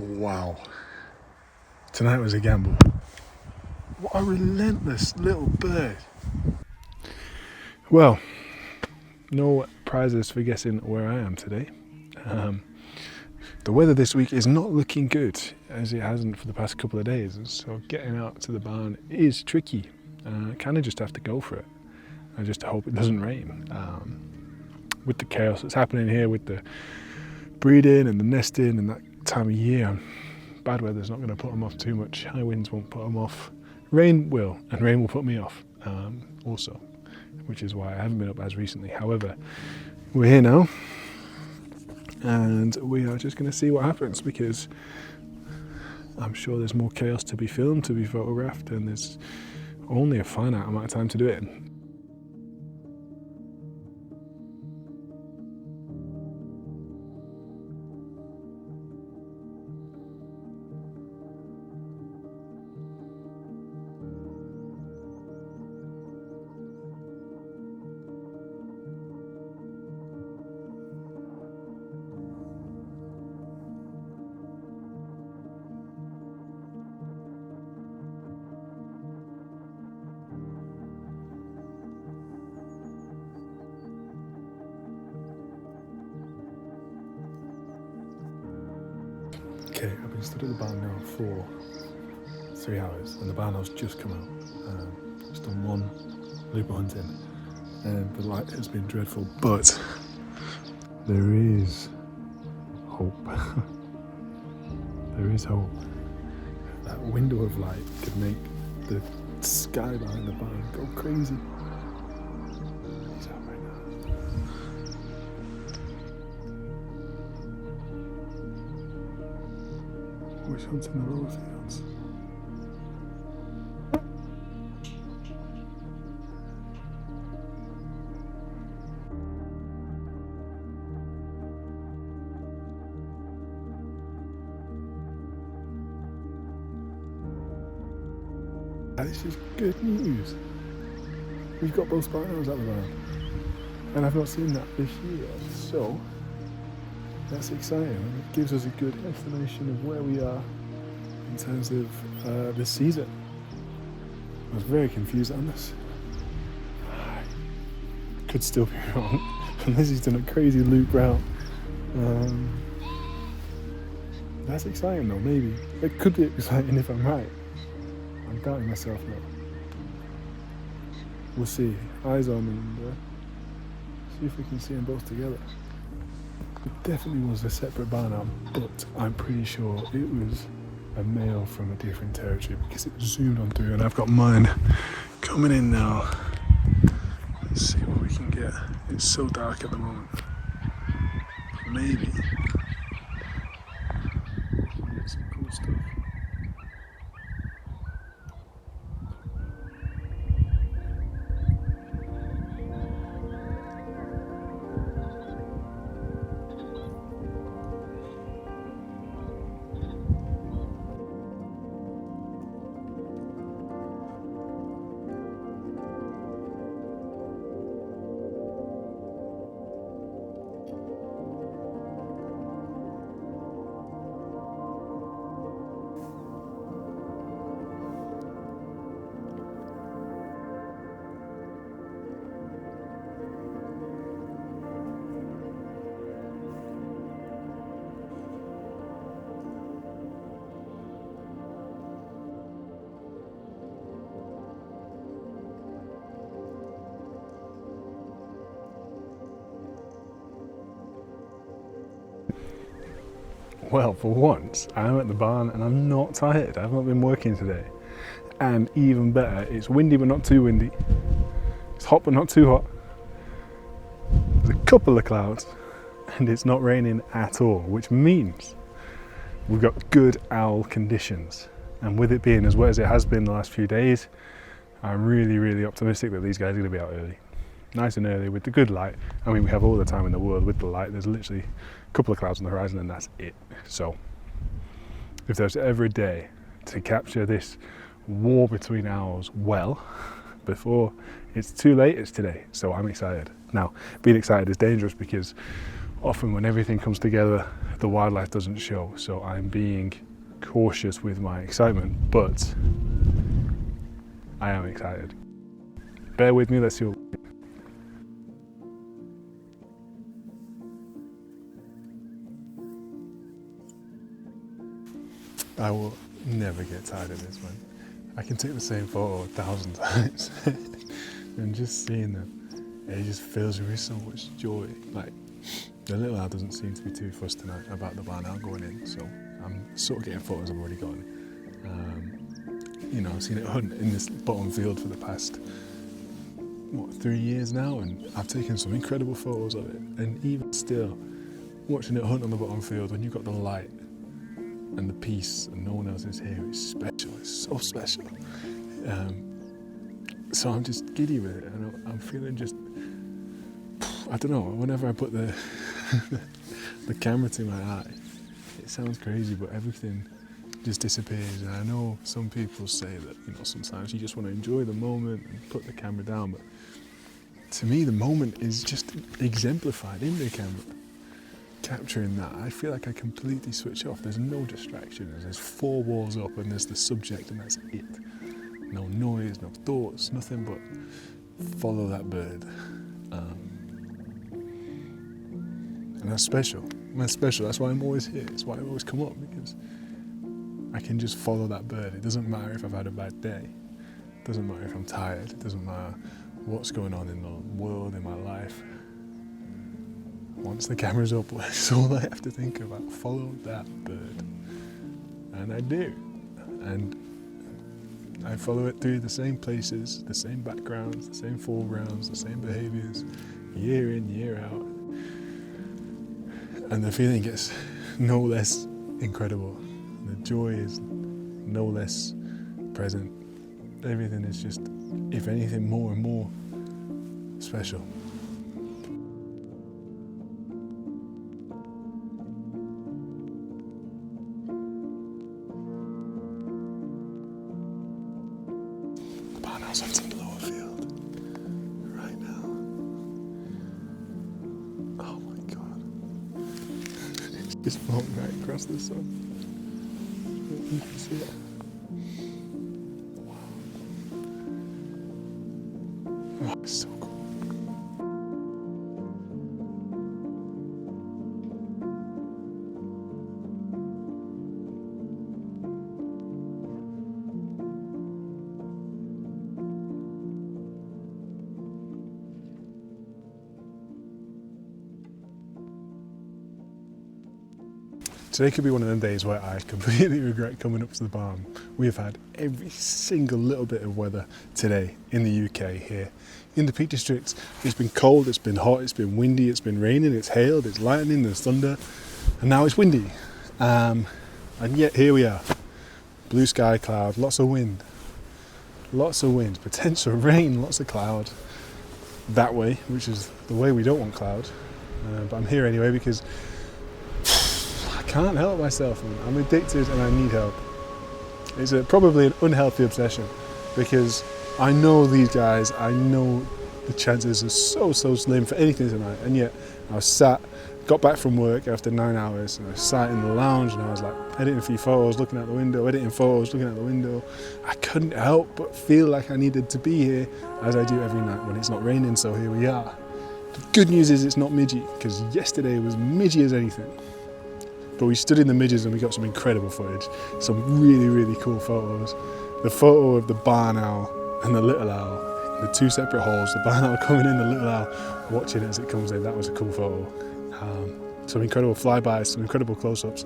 Wow. Tonight was a gamble. What a relentless little bird. Well, no prizes for guessing where I am today. The weather this week is not looking good, as it hasn't for the past couple of days, so getting out to the barn is tricky. I kind of just have to go for it. I just hope it doesn't rain. With the chaos that's happening here with the breeding and the nesting and that time of year, bad weather's not going to put them off too much. High winds won't put them off. Rain will, and rain will put me off also, which is why I haven't been up as recently. However, we're here now, and we are just going to see what happens, because I'm sure there's more chaos to be filmed, to be photographed, and there's only a finite amount of time to do it. Okay, I've been stood at the barn now for 3 hours, and the barn house just come out. Just done one loop of hunting, and the light has been dreadful, but there is hope. There is hope. That window of light could make the sky behind the barn go crazy. He's out right now. Which one's in the roller fields? This is good news. We've got both sparrows at the barn, and I've not seen that this year, so that's exciting. It gives us a good estimation of where we are in terms of this season. I was very confused on this. I could still be wrong, unless he's done a crazy loop route. That's exciting though, maybe. It could be exciting if I'm right. I'm doubting myself now. We'll see. Eyes on me, and see if we can see them both together. It definitely was a separate barn arm, but I'm pretty sure it was a male from a different territory, because it zoomed on through, and I've got mine coming in now. Let's see what we can get. It's so dark at the moment. Maybe. Get some cool stuff. Well, for once, I'm at the barn and I'm not tired. I've not been working today. And even better, it's windy but not too windy. It's hot but not too hot. There's a couple of clouds, and it's not raining at all, which means we've got good owl conditions. And with it being as wet as it has been the last few days, I'm really, really optimistic that these guys are going to be out early. Nice and early with the good light. I mean, we have all the time in the world with the light. There's literally a couple of clouds on the horizon and that's it. So if there's ever a day to capture this war between owls well, before it's too late, it's today. So I'm excited. Now, being excited is dangerous, because often when everything comes together the wildlife doesn't show. So I'm being cautious with my excitement, but I am excited. Bear with me, let's see what. I will never get tired of this one. I can take the same photo 1,000 times and just seeing them, it just fills me with so much joy. Like, the little owl doesn't seem to be too fussed tonight about the barn owl going in, so I'm sort of getting photos I've already gotten. I've seen it hunt in this bottom field for the past 3 years now, and I've taken some incredible photos of it. And even still, watching it hunt on the bottom field, when you've got the light and the peace and no one else is here, it's special. It's so special. So I'm just giddy with it, and I'm feeling just, I don't know, whenever I put the the camera to my eye, it sounds crazy, but everything just disappears. And I know some people say that, sometimes you just want to enjoy the moment and put the camera down, but to me the moment is just exemplified in the camera. Capturing that, I feel like I completely switch off. There's no distractions. There's 4 walls up and there's the subject, and that's it. No noise, no thoughts, nothing but follow that bird. And that's special. That's special. That's why I'm always here. It's why I always come up, because I can just follow that bird. It doesn't matter if I've had a bad day. It doesn't matter if I'm tired. It doesn't matter what's going on in the world, in my life. Once the camera's up, that's all I have to think about. Follow that bird. And I do. And I follow it through the same places, the same backgrounds, the same foregrounds, the same behaviours, year in, year out. And the feeling gets no less incredible. The joy is no less present. Everything is just, if anything, more and more special. The barn owl's hunting the lower field right now. Oh my God. It's just floating right across the sun. You can see it. Wow. Oh, it's so cool. Today could be one of them days where I completely regret coming up to the barn. We have had every single little bit of weather today in the UK here. In the Peak District, it's been cold, it's been hot, it's been windy, it's been raining, it's hailed, it's lightning, there's thunder, and now it's windy. And yet here we are. Blue sky, cloud, lots of wind. Lots of wind, potential rain, lots of cloud. That way, which is the way we don't want cloud. But I'm here anyway because I can't help myself. I'm addicted and I need help. It's probably an unhealthy obsession because I know these guys, I know the chances are so slim for anything tonight, and yet I was got back from work after 9 hours and I sat in the lounge and I was like editing a few photos, looking out the window, editing photos, looking out the window. I couldn't help but feel like I needed to be here, as I do every night when it's not raining, so here we are. The good news is it's not midgy, because yesterday was midgy as anything. But we stood in the midges and we got some incredible footage, some really cool photos. The photo of the barn owl and the little owl, the 2 separate holes, the barn owl coming in, the little owl watching it as it comes in, that was a cool photo. Some incredible flybys, some incredible close-ups.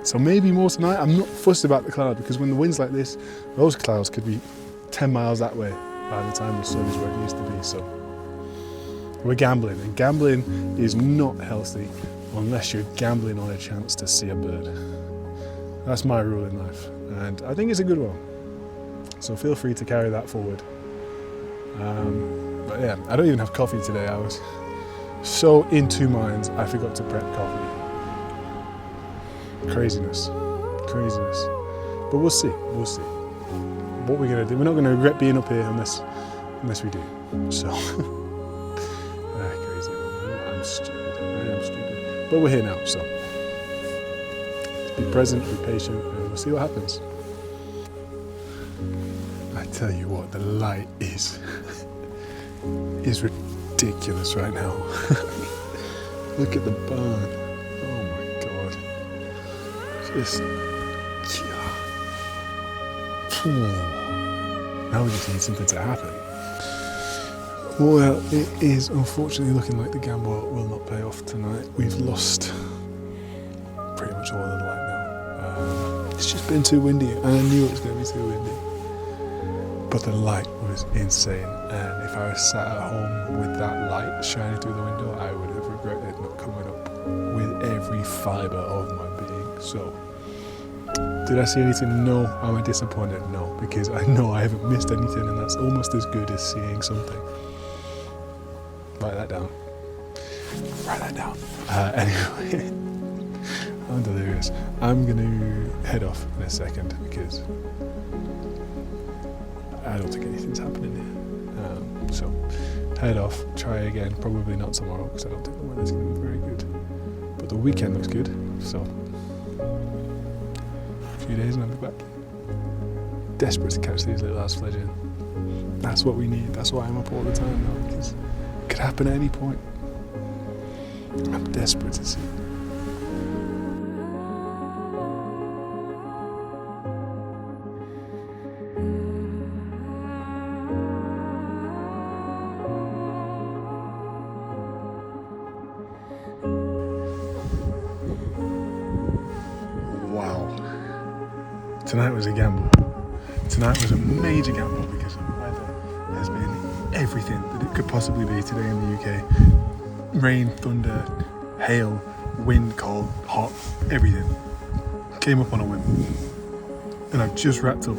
So maybe more tonight. I'm not fussed about the cloud, because when the wind's like this, those clouds could be 10 miles that way by the time the sun is where it needs to be. So we're gambling, and gambling is not healthy unless you're gambling on a chance to see a bird. That's my rule in life, and I think it's a good one. So feel free to carry that forward. But yeah, I don't even have coffee today. I was so in 2 minds, I forgot to prep coffee. Craziness. But we'll see. What we're gonna do, we're not gonna regret being up here unless we do. So, crazy. I'm stupid. But we're here now, so be present, be patient, and we'll see what happens. I tell you what, the light is ridiculous right now. Look at the barn. Oh my god. Just now we just need something to happen. Well, it is unfortunately looking like the gamble will not pay off tonight. We've lost pretty much all of the light now. It's just been too windy, and I knew it was going to be too windy. But the light was insane, and if I was sat at home with that light shining through the window, I would have regretted not coming up with every fibre of my being. So, did I see anything? No. Am I disappointed? No, because I know I haven't missed anything, and that's almost as good as seeing something. Write that down. Write that down. Anyway, I'm delirious. I'm going to head off in a second because I don't think anything's happening here. So, head off, try again. Probably not tomorrow because I don't think the weather's going to be very good. But the weekend looks good, so a few days and I'll be back. Desperate to catch these little ass fledgling. That's what we need. That's why I'm up all the time now, because it could happen at any point. I'm desperate to see. Wow. Tonight was a gamble. Tonight was a major gamble because the weather has been everything that it could possibly be today in the UK. Rain, thunder, hail, wind, cold, hot, everything. Came up on a whim. And I've just wrapped up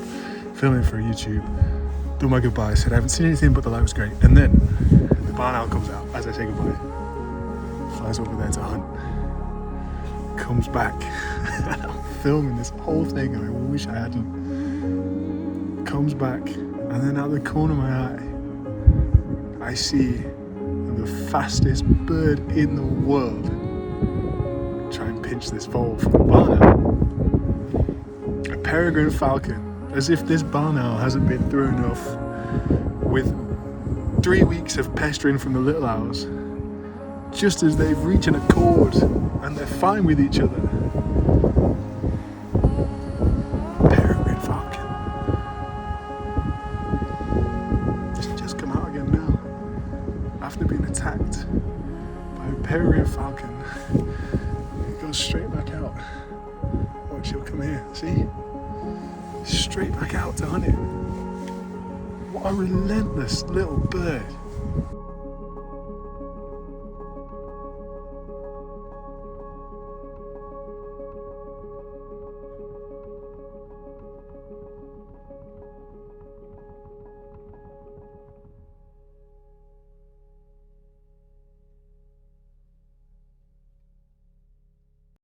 filming for YouTube, done my goodbye, said I haven't seen anything but the light was great. And then the barn owl comes out as I say goodbye. Flies over there to hunt. Comes back. I'm filming this whole thing and I wish I hadn't. Comes back, and then out the corner of my eye, I see the fastest bird in the world try and pinch this foal from the barn owl. A peregrine falcon, as if this barn owl hasn't been through enough with 3 weeks of pestering from the little owls, just as they've reached an accord and they're fine with each other. Peregrine falcon. It's just come out again now. After being attacked by a peregrine falcon, it goes straight back out. Watch, she'll come here, see? Straight back out to hunt it. What a relentless little bird.